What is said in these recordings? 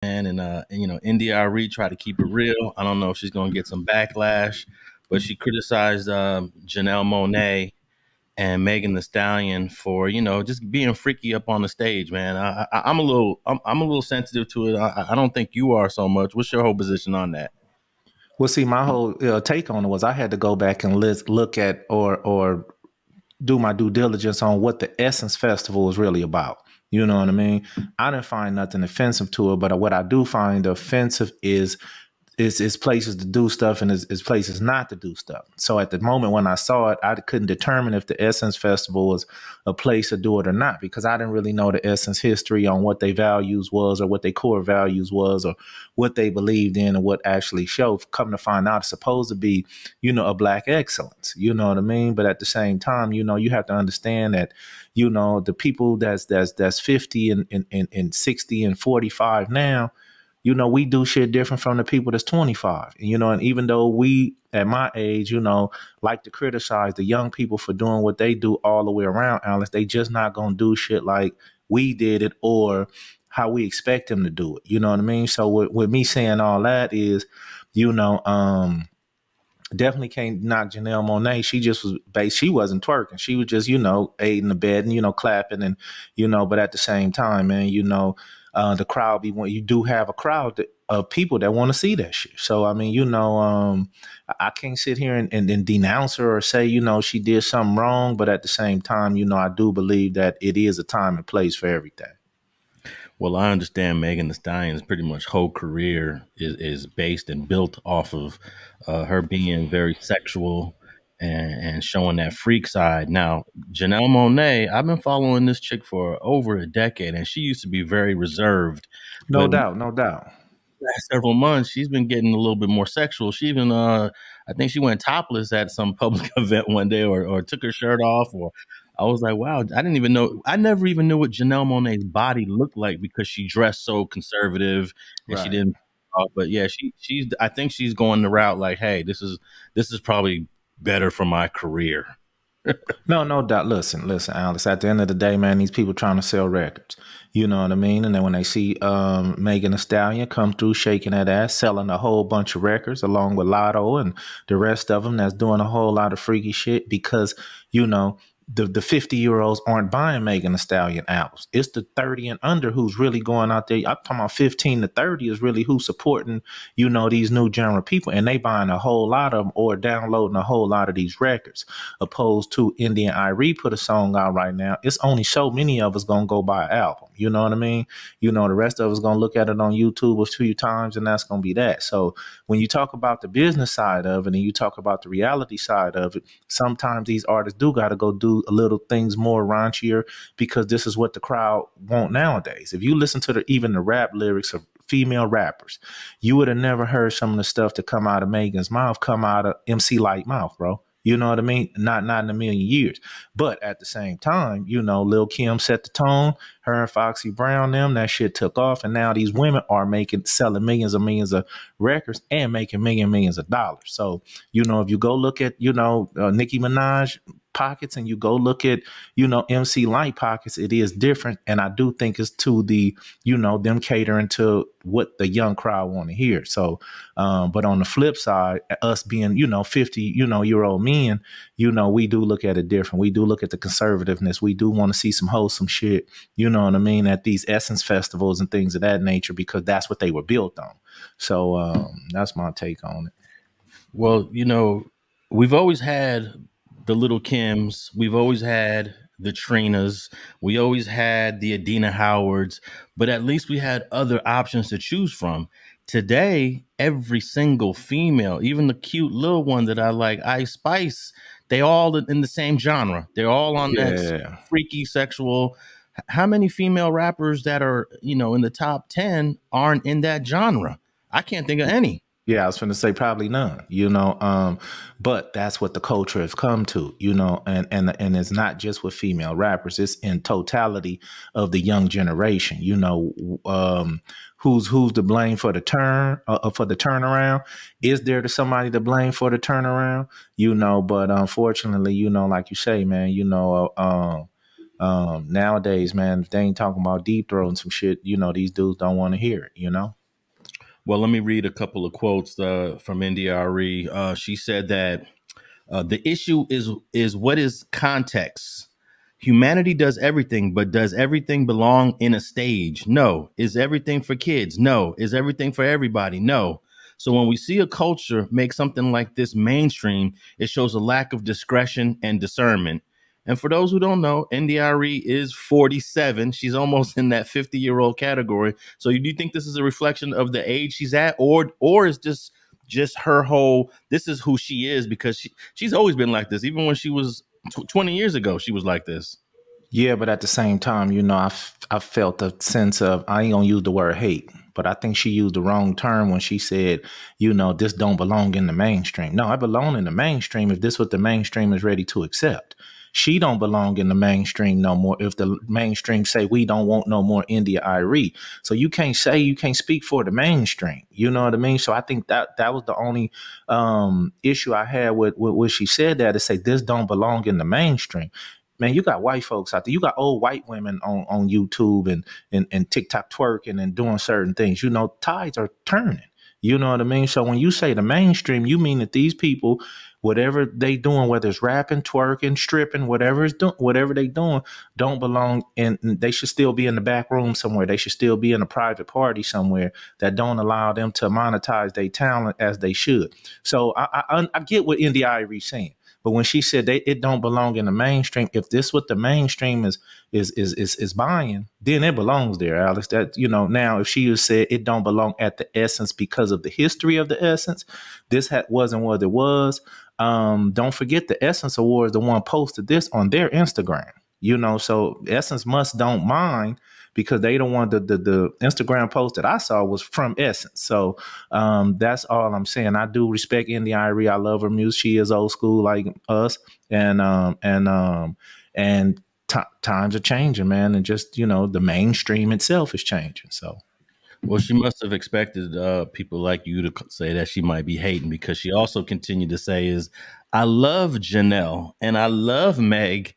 And you know, Indie Irie tried to keep it real. I don't know if she's gonna get some backlash, but she criticized Janelle Monae and Megan the Stallion for, you know, just being freaky up on the stage, man. I'm a little sensitive to it. I don't think you are so much. What's your whole position on that? Well, see, my whole take on it was I had to go back and look at or do my due diligence on what the Essence Festival is really about. You know what I mean? I didn't find nothing offensive to it, but what I do find offensive is places to do stuff and is places not to do stuff. So at the moment when I saw it, I couldn't determine if the Essence Festival was a place to do it or not, because I didn't really know the Essence history on what their values was or what their core values was or what they believed in and what actually showed. Come to find out, it's supposed to be, you know, a black excellence. You know what I mean? But at the same time, you know, you have to understand that, you know, the people that's 50 and 60 and 45 now, you know, we do shit different from the people that's 25. You know, and even though we, at my age, you know, like to criticize the young people for doing what they do all the way around, Alex, they just not going to do shit like we did it or how we expect them to do it. You know what I mean? So with me saying all that is, you know, definitely can't knock Janelle Monae. She just was based. She wasn't twerking. She was just, you know, aiding the bed and, you know, clapping and, you know, but at the same time, man, you know, the crowd you do have a crowd of people that want to see that shit. So, I mean, you know, I can't sit here and denounce her or say, you know, she did something wrong. But at the same time, you know, I do believe that it is a time and place for everything. Well, I understand Megan Thee Stallion's pretty much whole career is based and built off of her being very sexual and showing that freak side. Now, Janelle Monae, I've been following this chick for over a decade, and she used to be very reserved. No But doubt, no doubt. last several months, she's been getting a little bit more sexual. She even, I think she went topless at some public event one day, or took her shirt off. Or I was like, wow, I didn't even know. I never even knew what Janelle Monae's body looked like because she dressed so conservative and she Right. didn't. But yeah, she's. I think she's going the route like, hey, this is probably better for my career. No, no doubt. Listen, Alex. At the end of the day, man, these people trying to sell records. You know what I mean? And then when they see Megan Thee Stallion come through shaking that ass, selling a whole bunch of records along with Lotto and the rest of them that's doing a whole lot of freaky shit because, you know, the 50-year-olds aren't buying Megan Thee Stallion albums. It's the 30 and under who's really going out there. I'm talking about 15 to 30 is really who's supporting, you know, these new genre people, and they buying a whole lot of them or downloading a whole lot of these records. Opposed to Indie Irie put a song out right now. It's only so many of us gonna go buy an album. You know what I mean? You know, the rest of us gonna look at it on YouTube a few times, and that's gonna be that. So when you talk about the business side of it and you talk about the reality side of it, sometimes these artists do got to go do a little things more raunchier because this is what the crowd want nowadays. If you listen to even the rap lyrics of female rappers, you would have never heard some of the stuff that come out of Megan's mouth come out of MC Light mouth, bro. You know what I mean? Not in a million years. But at the same time, you know, Lil Kim set the tone. Her and Foxy Brown, that shit took off. And now these women are selling millions of records and making millions of dollars. So, you know, if you go look at, you know, Nicki Minaj pockets and you go look at, you know, MC Light pockets, it is different. And I do think it's to the, you know, them catering to what the young crowd want to hear. So, but on the flip side, us being, you know, 50, you know, year old men, you know, we do look at it different. We do look at the conservativeness. We do want to see some wholesome shit, you know what I mean, at these Essence festivals and things of that nature, because that's what they were built on. So that's my take on it. Well, you know, we've always had the Little Kims, we've always had the Trinas, we always had the Adina Howards, but at least we had other options to choose from. Today, every single female, even the cute little one that I like, Ice Spice, they all in the same genre. They're all on that freaky sexual. How many female rappers that are, you know, in the top 10 aren't in that genre? I can't think of any. Yeah, I was going to say probably none, you know, but that's what the culture has come to, you know, and it's not just with female rappers, it's in totality of the young generation, you know, who's to blame for the turnaround? Is there somebody to blame for the turnaround? You know, but unfortunately, you know, like you say, man, you know, Nowadays, man, if they ain't talking about deep throat and some shit, these dudes don't want to hear it, Well, let me read a couple of quotes from Indie Irie. She said that the issue is what is context. Humanity does everything, but does everything belong in a stage? No. Is everything for kids? No. Is everything for everybody? No. So when we see a culture make something like this mainstream, it shows a lack of discretion and discernment. And for those who don't know, Ndiari is 47. She's almost in that 50-year-old category. So do you think this is a reflection of the age she's at, or is just her whole, this is who she is, because she's always been like this. Even when she was 20 years ago, she was like this. Yeah, but at the same time, I felt a sense of, I ain't gonna use the word hate, but I think she used the wrong term when she said, this don't belong in the mainstream. No, I belong in the mainstream if this what the mainstream is ready to accept. She don't belong in the mainstream no more if the mainstream say we don't want no more Indie Irie. So you can't speak for the mainstream. You know what I mean? So I think that was the only issue I had with what she said there, to say this don't belong in the mainstream. Man, you got white folks out there. You got old white women on YouTube and TikTok twerking and doing certain things. Tides are turning. You know what I mean? So when you say the mainstream, you mean that these people, whatever they doing, whether it's rapping, twerking, stripping, whatever they doing, don't belong, and they should still be in the back room somewhere. They should still be in a private party somewhere that don't allow them to monetize their talent as they should. So I get what Indie Irie saying. But when she said it don't belong in the mainstream, if this what the mainstream is buying, then it belongs there, Alex. That now if she had said it don't belong at the essence because of the history of the essence, this wasn't what it was. Don't forget the Essence Awards, the one posted this on their Instagram. So Essence must don't mind, because they don't want the Instagram post that I saw was from Essence. So that's all I'm saying. I do respect Indie Irie. I love her music. She is old school like us, and times are changing, man, and just the mainstream itself is changing. So. Well, she must have expected people like you to say that she might be hating, because she also continued to say I love Janelle and I love Meg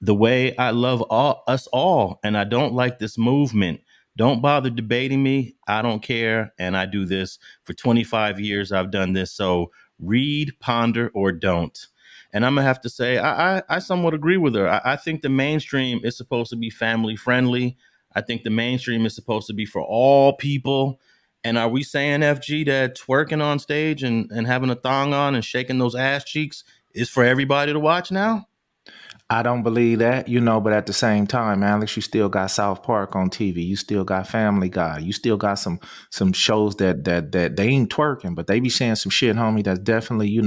the way I love us all, and I don't like this movement. Don't bother debating me. I don't care, and I do this for 25 years. I've done this, so read, ponder, or don't. And I'm gonna have to say I somewhat agree with her. I think the mainstream is supposed to be family friendly. I think the mainstream is supposed to be for all people. And are we saying, FG, that twerking on stage and having a thong on and shaking those ass cheeks is for everybody to watch now? I don't believe that, but at the same time, Alex, you still got South Park on TV. You still got Family Guy. You still got some shows that they ain't twerking, but they be saying some shit, homie, that's definitely,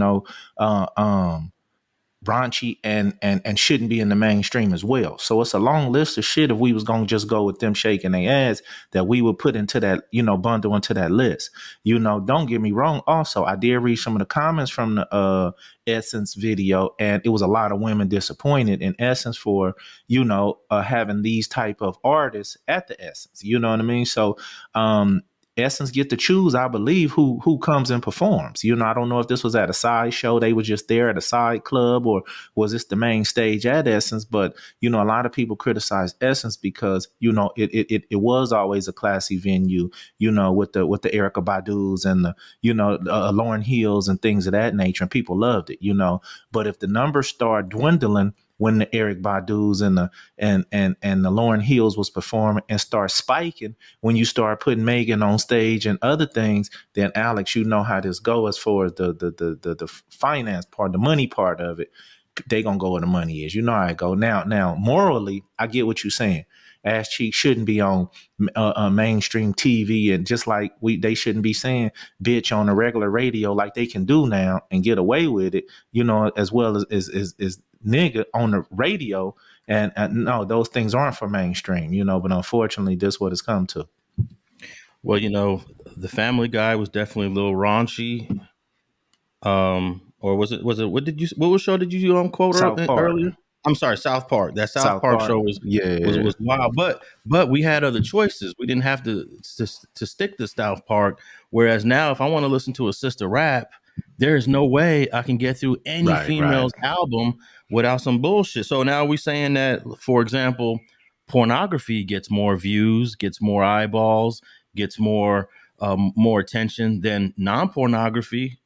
raunchy and shouldn't be in the mainstream as well. So it's a long list of shit, if we was gonna just go with them shaking their ass, that we would put into that, bundle into that list. Don't get me wrong. Also, I did read some of the comments from the Essence video, and it was a lot of women disappointed in Essence for, having these type of artists at the Essence. You know what I mean? So Essence get to choose, I believe, who comes and performs. I don't know if this was at a side show, they were just there at a side club, or was this the main stage at Essence? But a lot of people criticize Essence because it was always a classy venue, with the Erykah Badu's and the Lauryn Hills and things of that nature, and people loved it. But if the numbers start dwindling when the Erykah Badu's and the Lauryn Hills was performing, and start spiking when you start putting Megan on stage and other things, then Alex, you know how this go as far as the finance part, the money part of it. They gonna go where the money is. How I go. Now, morally, I get what you're saying. Ass cheeks shouldn't be on mainstream TV, and just like they shouldn't be saying bitch on the regular radio like they can do now and get away with it, as well as nigga on the radio. And no, those things aren't for mainstream, but unfortunately, this is what it's come to. Well, the Family Guy was definitely a little raunchy. Or was it what show did you quote earlier? I'm sorry, South Park. That South Park show was wild. But we had other choices. We didn't have to stick to South Park. Whereas now, if I want to listen to a sister rap, there is no way I can get through any Right, right. female's album without some bullshit. So now we're saying that, for example, pornography gets more views, gets more eyeballs, gets more attention than non-pornography.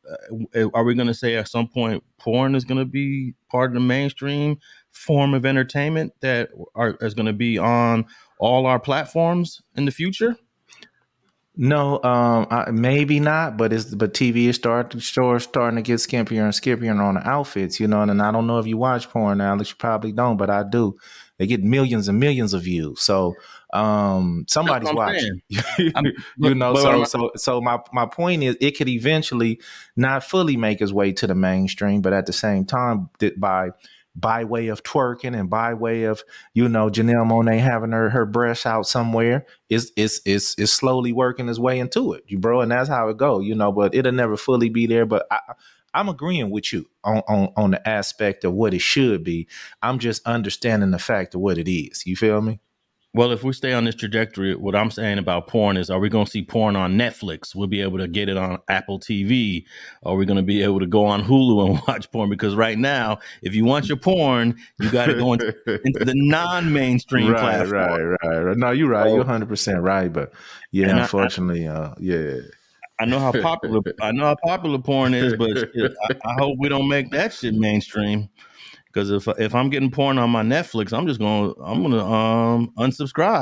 Are we going to say at some point porn is going to be part of the mainstream form of entertainment that is going to be on all our platforms in the future? No, maybe not, but TV is starting to get skimpier and skimpier on the outfits, you know. And I don't know if you watch porn, Alex. You probably don't, but I do. They get millions and millions of views, so That's somebody's what I'm watching. saying. You know. But So my point is, it could eventually not fully make its way to the mainstream, but at the same time, by way of twerking and by way of, you know, Janelle Monae having her breasts out somewhere, is slowly working its way into it, you bro, and that's how it go, you know. But it'll never fully be there. But I'm agreeing with you on the aspect of what it should be. I'm just understanding the fact of what it is. You feel me? Well, if we stay on this trajectory, what I'm saying about porn is, are we going to see porn on Netflix? We'll be able to get it on Apple TV. Are we going to be able to go on Hulu and watch porn? Because right now, if you want your porn, you got to go into the non-mainstream platform. Right. No, you're right. You're So, 100% right. But yeah, and unfortunately, yeah. I know how popular porn is, but shit, I hope we don't make that shit mainstream. Because if I'm getting porn on my Netflix, I'm gonna unsubscribe.